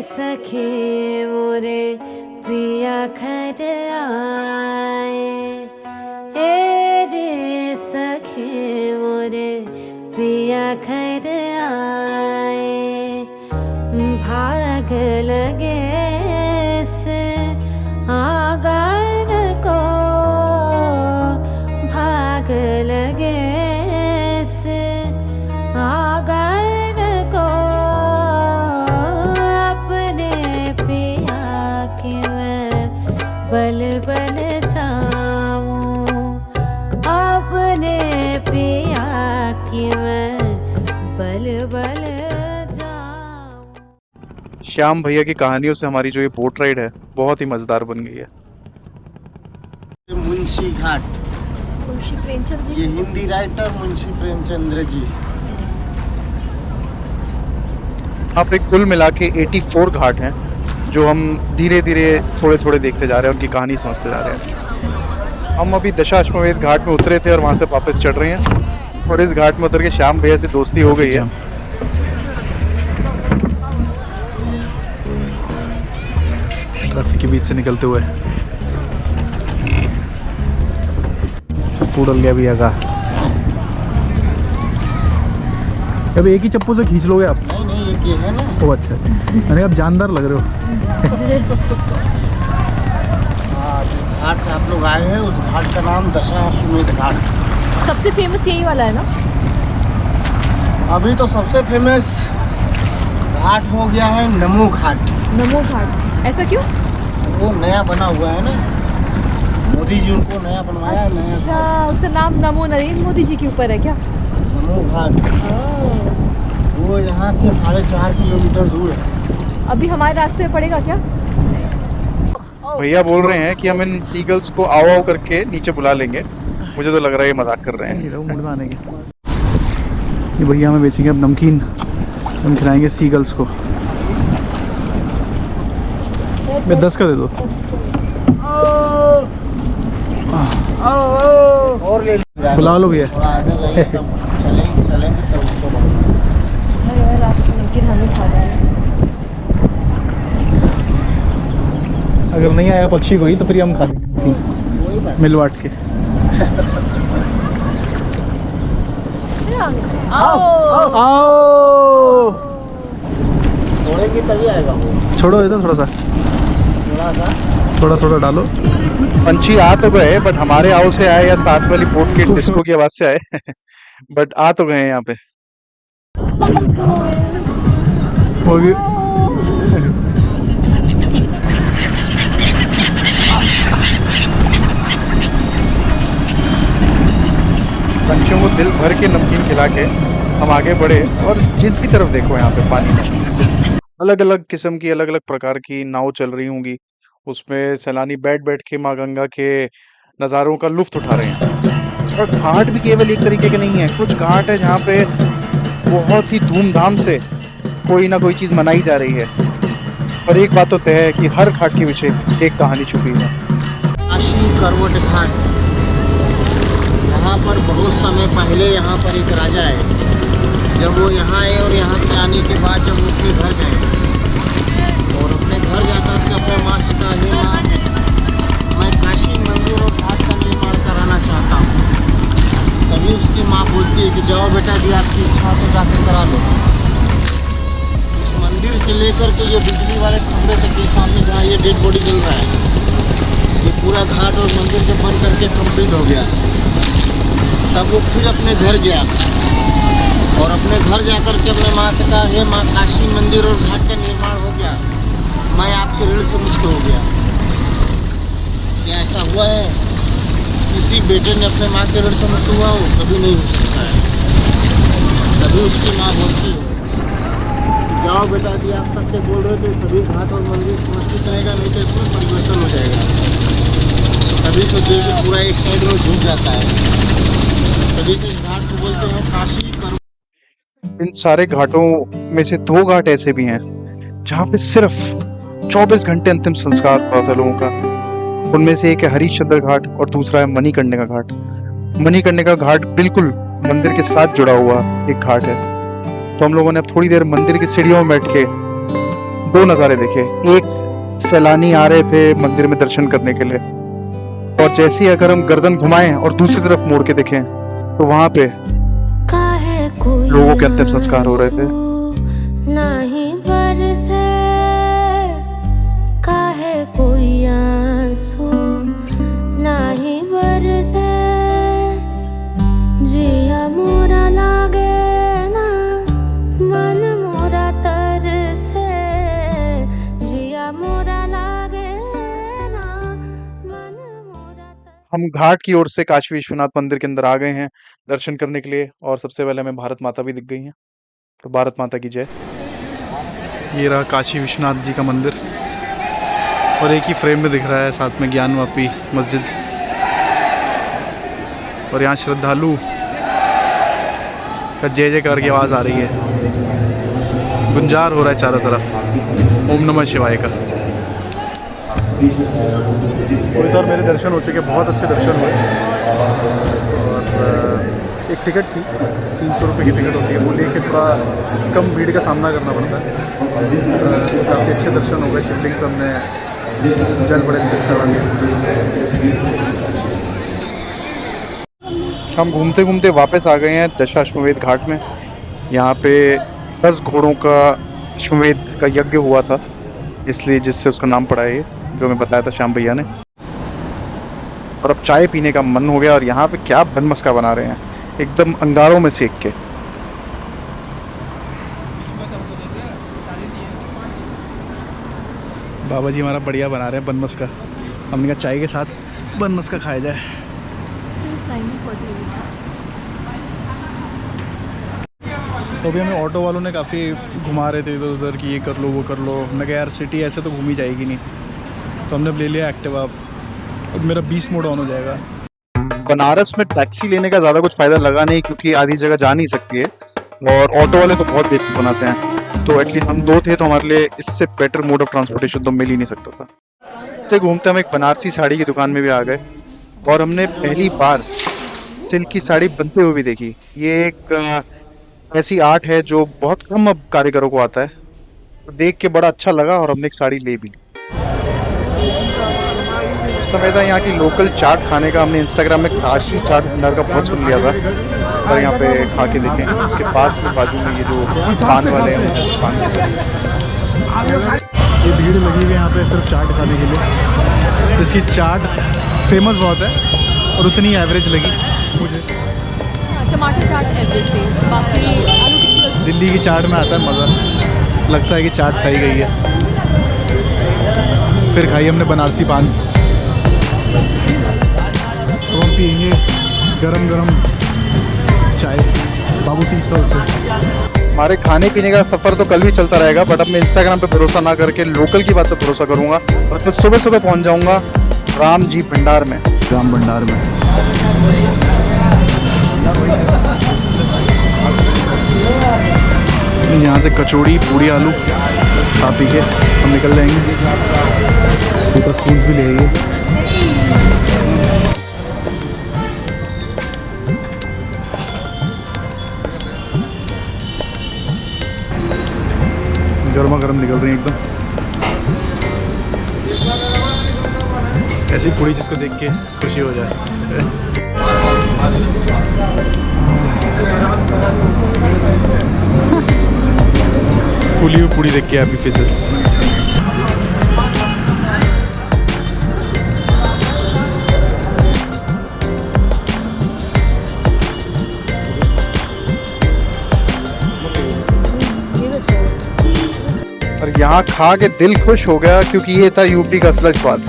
सखे मोरे पिया घर आए, ए रे सखे मोरे पिया घर आए, भाग लगे से आंगन को, भाग लगे से आंगन को, अपने पिया के मैं बल बल जाऊं, अपने पिया की मैं बल बल जाऊं। श्याम भैया की कहानियों से हमारी जो ये बोट राइड है बहुत ही मजेदार बन गई है। मुंशी घाट, मुंशी प्रेमचंद जी, ये हिंदी राइटर मुंशी प्रेमचंद्र जी। यहाँ पे कुल मिला के 84 घाट हैं जो हम धीरे धीरे थोड़े थोड़े देखते जा रहे हैं, उनकी कहानी समझते जा रहे हैं। हम अभी दशाश्वमेध घाट में उतरे थे और वहाँ से वापस चढ़ रहे हैं, और इस घाट में उतर के श्याम भैया से दोस्ती हो गई है। ट्रैफिक के बीच से निकलते हुए चप्पू डल गया भैया का। अब एक ही चप्पू से खींच लोगे आप? नहीं नहीं, ये है ना। ओ अच्छा, अरे आप जानदार लग रहे हो। घाट से आप लोग आए हैं, उस घाट का नाम दशाश्वमेध घाट। सबसे फेमस यही वाला है ना? अभी तो सबसे फेमस घाट हो गया है नमो घाट। नमो घाट, ऐसा क्यों? वो नया बना हुआ है ना, मोदी जी उनको नया बनवाया है, नया अच्छा, घाट। उसका नाम नमो नरेंद्र मोदी जी के ऊपर है क्या? नमो घाट वो यहाँ से 4.5 किलोमीटर दूर है। अभी हमारे रास्ते में पड़ेगा क्या? भैया बोल रहे हैं कि हम इन सीगल्स को आओ आओ करके नीचे बुला लेंगे। मुझे तो लग रहा है ये मजाक कर रहे हैं। मूड में आने के ये भैया हमें बेचेंगे अब नमकीन, हम खिलाएंगे सीगल्स को। 10 का दे दो। और ले बुला लो भैया। चलेंगे तब उसको रास्ते में नमकीन हमें खा रहा है। अगर नहीं आया पक्षी कोई तो फिर हम खा लेंगे मिल बांट के। आओ आओ, छोड़ेंगे तभी आएगा वो। छोड़ो इधर थोड़ा सा, थोड़ा सा थोड़ा थोड़ा डालो। पंछी आ तो गए, बट हमारे आओ से आए या साथ वाली बोट के डिस्को की आवाज से आए बट आ तो गए हैं यहाँ पे। होगी पंछियों को दिल भर के नमकीन खिला के हम आगे बढ़े, और जिस भी तरफ देखो यहाँ पे पानी में अलग अलग किस्म की अलग अलग प्रकार की नाव चल रही होंगी, उसमें सैलानी बैठ बैठ के माँ गंगा के नज़ारों का लुत्फ उठा रहे हैं। और घाट भी केवल एक तरीके के नहीं है, कुछ घाट है जहाँ पे बहुत ही धूमधाम से कोई ना कोई चीज़ मनाई जा रही है, और एक बात तो तय है कि हर घाट के पीछे एक कहानी छुपी है। काशी करवट घाट, यहाँ पर बहुत समय पहले यहाँ पर एक राजा है। जब वो यहाँ आए और यहाँ से आने के बाद जब वो अपने घर गए और अपने घर जाकर के अपने माँ से कहा, हे माँ, मैं काशी मंदिर और घाट का निर्माण कराना चाहता हूँ। तभी उसकी माँ बोलती है कि जाओ बेटा जी, आपकी इच्छा तो जाकर करा लो। उस मंदिर से लेकर के ये बिजली वाले खंभे तक के सामने जहाँ ये डेड बॉडी जल रहा है, ये पूरा घाट और मंदिर जब बन करके कंप्लीट हो गया, तब वो फिर अपने घर गया और अपने घर जाकर के अपने माँ से कहा, हे माँ, काशी मंदिर और घाट का निर्माण हो गया, मैं आपके ऋण से मुक्त हो गया। क्या ऐसा हुआ है किसी बेटे ने अपने माँ के ऋण से मुक्त हुआ हो? कभी नहीं हो सकता है। तभी उसकी माँ बोलती है, जाओ बेटा जी, आप सत्य बोल रहे थे, सभी घाट और मंदिर सुरक्षित रहेगा, नहीं तो इसमें परिवर्तन हो जाएगा। तभी से देवी पूरा एक साइड में झुक जाता है। तभी से इस घाट को बोलते हैं काशी कर। इन सारे घाटों में से 2 घाट ऐसे भी हैं जहाँ पे सिर्फ 24 घंटे अंतिम संस्कार होता था लोगों का। उनमें से एक है हरिश्चंद्र घाट और दूसरा है मणिकर्णिका घाट। मणिकर्णिका घाट बिल्कुल मंदिर के साथ जुड़ा हुआ एक घाट है। तो हम लोगों ने अब थोड़ी देर मंदिर की सीढ़ियों में बैठ के दो नज़ारे देखे। एक, सैलानी आ रहे थे मंदिर में दर्शन करने के लिए, और जैसे ही अगर हम गर्दन घुमाएं और दूसरी तरफ मोड़ के देखें तो वहां पे लोगों के अंतिम संस्कार हो रहे थे। नहीं बरसे काहे कोई आंसू, नहीं बरसे जिया मोरा लागे ना, मन मोरा तरसे जिया मोरा लागे ना, मन मोरा हम घाट की ओर से काशी विश्वनाथ मंदिर के अंदर आ गए हैं दर्शन करने के लिए, और सबसे पहले हमें भारत माता भी दिख गई हैं, तो भारत माता की जय। ये रहा काशी विश्वनाथ जी का मंदिर, और एक ही फ्रेम में दिख रहा है साथ में ज्ञानवापी मस्जिद। और यहाँ श्रद्धालु का जय जयकार की आवाज़ आ रही है, गुंजार हो रहा है चारों तरफ ओम नमः शिवाय का। और इधर मेरे दर्शन हो चुके, बहुत अच्छे दर्शन हुए। और एक टिकट थी, 300 रुपये की टिकट होती है, वो लेके थोड़ा कम भीड़ का सामना करना पड़ता है। काफ़ी अच्छे दर्शन हो गए। शिवलिंग पर हमने जल बड़े अच्छे से चढ़ा दिया। हम घूमते घूमते वापस आ गए हैं दशाश्वमेध घाट में। यहाँ पे 10 घोड़ों का अश्वमेध का यज्ञ हुआ था, इसलिए जिससे उसका नाम पड़ा है ये, जो हमें बताया था श्याम भैया ने। और अब चाय पीने का मन हो गया, और यहाँ पे क्या बनमस्का बना रहे हैं एकदम अंगारों में सेक के। बाबा जी हमारा बढ़िया बना रहे हैं बनमस्का। हमने कहा चाय के साथ बनमस्का खाया जाए। तो अभी हमें ऑटो वालों ने काफ़ी घुमा रहे थे इधर उधर कि ये कर लो वो कर लो। हमने कहा यार सिटी ऐसे तो घूमी जाएगी नहीं, तो हमने ले लिया एक्टिवा। अब मेरा 20 मोड ऑन हो जाएगा। बनारस में टैक्सी लेने का ज़्यादा कुछ फ़ायदा लगा नहीं, क्योंकि आधी जगह जा नहीं सकती है, और ऑटो वाले तो बहुत बेवकूफ़ बनाते हैं। तो एटलीस्ट हम 2 थे, तो हमारे लिए इससे बेटर मोड ऑफ ट्रांसपोर्टेशन तो मिल ही नहीं सकता था। तो घूमते हम एक बनारसी साड़ी की दुकान में भी आ गए, और हमने पहली बार सिल्क की साड़ी बनते हुए भी देखी। ये एक ऐसी आर्ट है जो बहुत कम अब कारीगरों को आता है, तो देख के बड़ा अच्छा लगा, और हमने एक साड़ी ले भी ली। उस समय था यहाँ की लोकल चाट खाने का। हमने इंस्टाग्राम में काशी चाट भंडार का बहुत सुन लिया था, और यहाँ पे खा के देखेंगे। उसके पास में बाजू में ये जो पान वाले हैं, ये भीड़ लगी हुई है यहाँ पे सिर्फ चाट खाने के लिए। इसकी चाट फेमस बहुत है, और उतनी एवरेज लगी मुझे। टमाटर चाट एवरेज थी, बाकी आलू टिक्की। दिल्ली की चाट में आता है मज़ा, लगता है कि चाट खाई गई है। फिर खाई हमने बनारसी पान। तो हम पियेंगे गरम गरम चाय बाबू टी स्टॉल से। हमारे खाने पीने का सफ़र तो कल भी चलता रहेगा, बट अब मैं इंस्टाग्राम पे भरोसा ना करके लोकल की बात पे भरोसा करूँगा, और फिर सुबह सुबह पहुँच जाऊँगा राम जी भंडार में। राम भंडार में यहाँ से कचौड़ी पूड़ी आलू खा पी के हम निकल जाएंगे। तो स्कूल भी ले आइए। गर्मा गर्म निकल रही है एकदम, ऐसी पूड़ी जिसको देख के खुशी हो जाए। फूली हुई पूड़ी देख के हैप्पी फेसेस। और यहाँ खा के दिल खुश हो गया, क्योंकि ये था यूपी का असली स्वाद।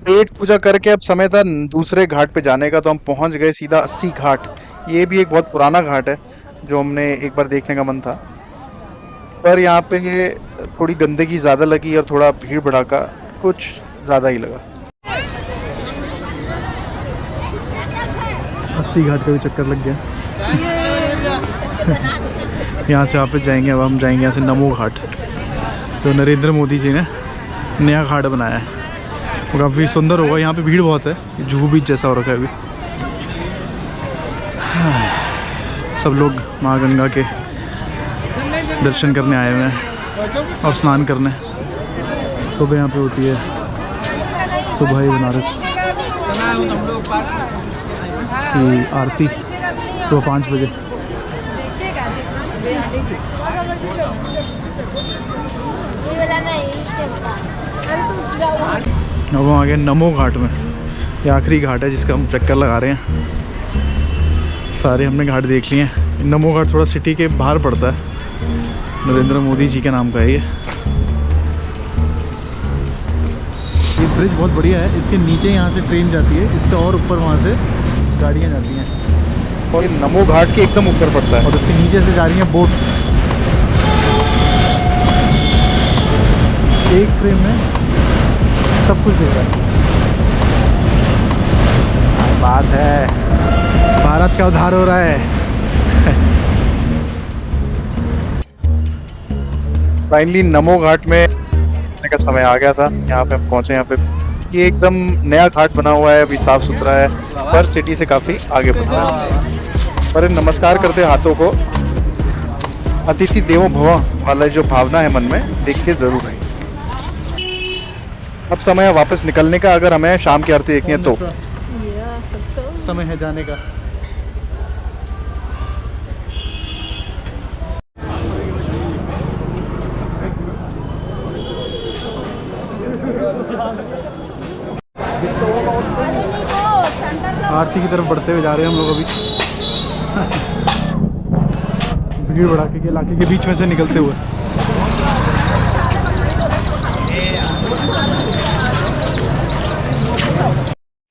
पेट पूजा करके अब समय था दूसरे घाट पे जाने का, तो हम पहुंच गए सीधा 80 घाट। ये भी एक बहुत पुराना घाट है जो हमने एक बार देखने का मन था, पर यहाँ पे ये थोड़ी गंदगी ज़्यादा लगी और थोड़ा भीड़ भड़ाका कुछ ज़्यादा ही लगा। 80 घाट का भी चक्कर लग गया। यहाँ से वापस जाएंगे। अब हम जाएंगे यहाँ से नमो घाट। तो नरेंद्र मोदी जी ने नया घाट बनाया है, वो काफ़ी सुंदर होगा। यहाँ पे भीड़ बहुत है, जुहू बीच जैसा हो रखा है अभी। सब लोग माँ गंगा के दर्शन करने आए हुए हैं और स्नान करने। सुबह यहाँ पे होती है सुबह ही बनारस की आरती सुबह 5 बजे। अब हम आ गए नमो घाट में। ये आखिरी घाट है जिसका हम चक्कर लगा रहे हैं। सारे हमने घाट देख लिए हैं। नमो घाट थोड़ा सिटी के बाहर पड़ता है, नरेंद्र मोदी जी के नाम का है ये ब्रिज बहुत बढ़िया है। इसके नीचे यहाँ से ट्रेन जाती है, इससे और ऊपर वहाँ से गाड़ियाँ जाती हैं और ये नमो घाट के एकदम ऊपर पड़ता है और उसके नीचे से जा रही हैं बोट। एक फ्रेम में सब कुछ देख रहा है। बात है, भारत का उद्धार हो रहा है। फाइनली नमो घाट में आने का समय आ गया था। यहाँ पे हम पहुँचे। यहाँ पे ये एकदम नया घाट बना हुआ है, अभी साफ सुथरा है, पर सिटी से काफ़ी आगे बढ़ता है। पर नमस्कार करते हाथों को अतिथि देवो भव वाला जो भावना है मन में, देख के ज़रूर है। अब समय है वापस निकलने का। अगर हमें शाम की आरती देखनी है तो समय है जाने का। आरती की तरफ बढ़ते हुए जा रहे हैं हम लोग अभी। भीड़ भड़ाके के इलाके के बीच में से निकलते हुए।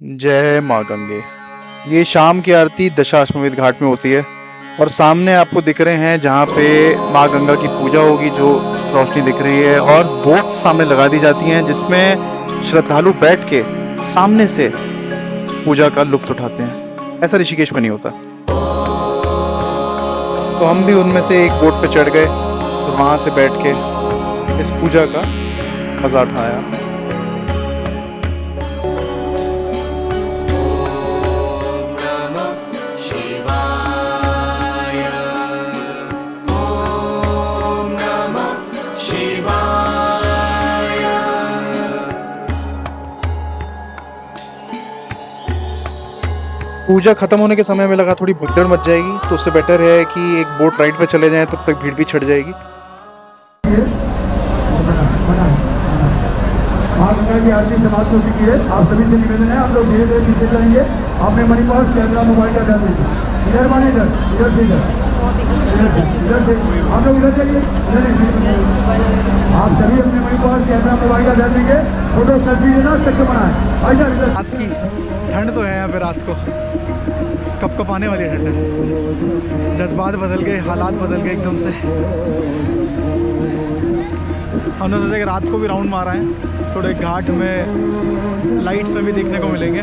जय माँ गंगे। ये शाम की आरती दशाश्वमेध घाट में होती है और सामने आपको दिख रहे हैं जहाँ पे माँ गंगा की पूजा होगी, जो रोशनी दिख रही है, और बोट्स सामने लगा दी जाती हैं जिसमें श्रद्धालु बैठ के सामने से पूजा का लुत्फ उठाते हैं। ऐसा ऋषिकेश में नहीं होता। तो हम भी उनमें से एक बोट पे चढ़ गए और वहाँ से बैठ के इस पूजा का मजा उठाया। पूजा खत्म होने के समय में लगा थोड़ी भगदड़ मच जाएगी, तो उससे बेटर है कि एक बोट राइड पे चले जाएं, तब तक भीड़ भी छट जाएगी। माँ गंगा की आरती समाप्त हो चुकी है। आप सभी से निवेदन है, आप लोग धीरे धीरे पीछे चलेंगे। आपने मनी पर्स, कैमरा, मोबाइल का ध्यान दीजिए। इधर माने, इधर इधर से इधर आप लोग इधर चलिए। आप सभी अपने मनी पर्स, कैमरा, मोबाइल का ध्यान देंगे। फोटो सेल्फी लेना शक्य बनाए। रात की ठंड तो है यहाँ पे, रात को कप आने वाली ठंड है। जज्बात बदल गए, हालात बदल गए एकदम से। हमने सोचा कि रात को भी राउंड मारा है, थोड़े घाट में लाइट्स में भी देखने को मिलेंगे।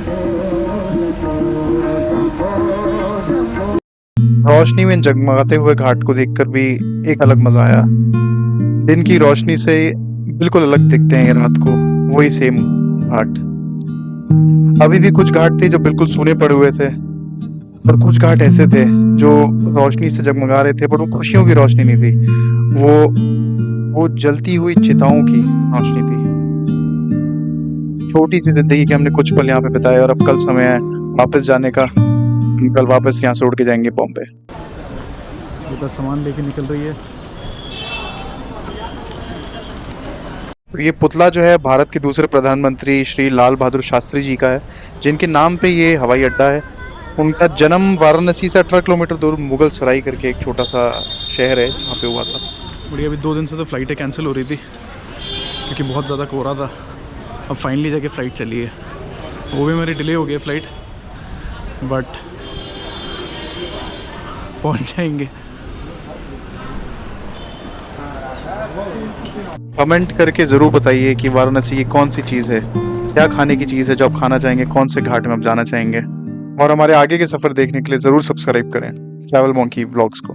रोशनी में जगमगाते हुए घाट को देखकर भी एक अलग मजा आया। दिन की रोशनी से बिल्कुल अलग दिखते हैं ये रात को, वही सेम घाट। अभी भी कुछ घाट थे जो बिल्कुल सूने पड़े हुए थे, और कुछ घाट ऐसे थे जो रोशनी से जगमगा रहे थे, पर वो खुशियों की रोशनी नहीं थी, वो जलती हुई चिताओं की रोशनी थी। छोटी सी जिंदगी के हमने कुछ पल यहाँ पे बिताए, और अब कल समय है वापस जाने का। कल वापस यहाँ से उड़ के जाएंगे बॉम्बे। इधर सामान लेके निकल रही है। ये पुतला जो है भारत के दूसरे प्रधानमंत्री श्री लाल बहादुर शास्त्री जी का है, जिनके नाम पे ये हवाई अड्डा है। उनका जन्म वाराणसी से 18 किलोमीटर दूर मुगल सराय करके एक छोटा सा शहर है, जहाँ पे हुआ था। बढ़िया। अभी 2 दिन से तो फ़्लाइटें कैंसिल हो रही थी क्योंकि बहुत ज़्यादा कोहरा था। अब फाइनली जाके फ़्लाइट चली है। वो भी मेरी डिले हो गई फ़्लाइट, बट पहुँच जाएंगे। कमेंट करके ज़रूर बताइए कि वाराणसी की कौन सी चीज़ है, क्या खाने की चीज़ है जो आप खाना चाहेंगे, कौन से घाट में आप जाना चाहेंगे। और हमारे आगे के सफ़र देखने के लिए ज़रूर सब्सक्राइब करें ट्रैवल मॉन्की व्लॉग्स को।